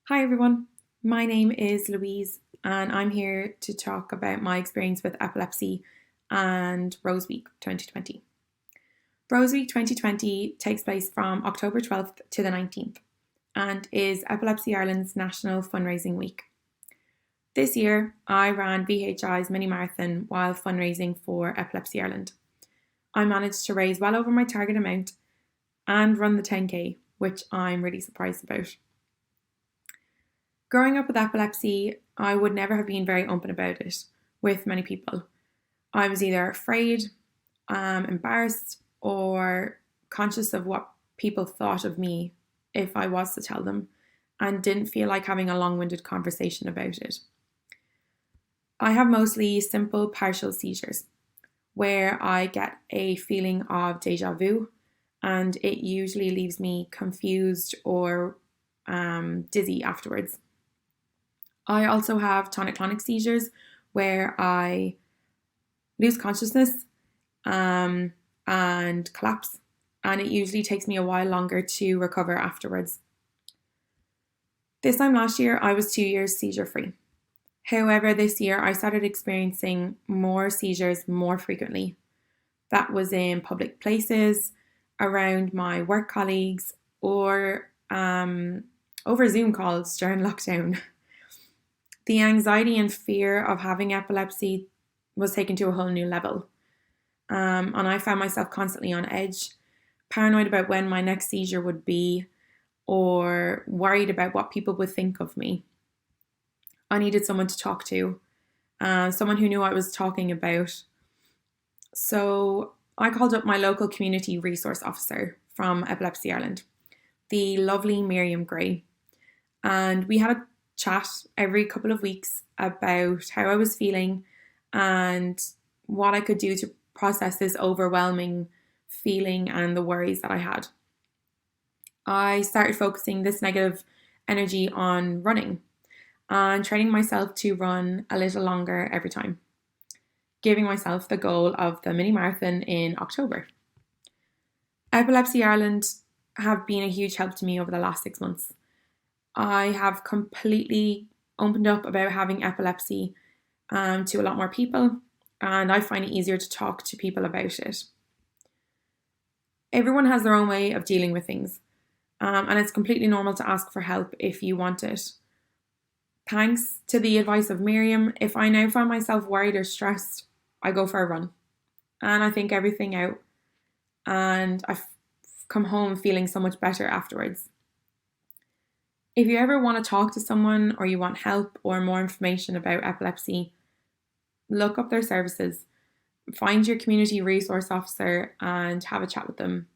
Hi everyone, my name is Louise and I'm here to talk about my experience with epilepsy and Rose Week 2020. Rose Week 2020 takes place from October 12th to the 19th and is Epilepsy Ireland's national fundraising week. This year, I ran VHI's mini marathon while fundraising for Epilepsy Ireland. I managed to raise well over my target amount and run the 10k, which I'm really surprised about. Growing up with epilepsy, I would never have been very open about it with many people. I was either afraid, embarrassed, or conscious of what people thought of me if I was to tell them, and didn't feel like having a long-winded conversation about it. I have mostly simple partial seizures where I get a feeling of deja vu, and it usually leaves me confused or dizzy afterwards. I also have tonic-clonic seizures where I lose consciousness and collapse, and it usually takes me a while longer to recover afterwards. This time last year, I was 2 years seizure-free. However, this year I started experiencing more seizures more frequently. That was in public places, around my work colleagues, or over Zoom calls during lockdown. The anxiety and fear of having epilepsy was taken to a whole new level. And I found myself constantly on edge, paranoid about when my next seizure would be, or worried about what people would think of me. I needed someone to talk to, someone who knew what I was talking about. So I called up my local community resource officer from Epilepsy Ireland, the lovely Miriam Gray. And we had a chat every couple of weeks about how I was feeling and what I could do to process this overwhelming feeling and the worries that I had. I started focusing this negative energy on running and training myself to run a little longer every time, giving myself the goal of the mini marathon in October. Epilepsy Ireland have been a huge help to me over the last 6 months. I have completely opened up about having epilepsy to a lot more people, and I find it easier to talk to people about it. Everyone has their own way of dealing with things, and it's completely normal to ask for help if you want it. Thanks to the advice of Miriam, if I now find myself worried or stressed, I go for a run and I think everything out, and I've come home feeling so much better afterwards. If you ever want to talk to someone or you want help or more information about epilepsy, look up their services, find your community resource officer and have a chat with them.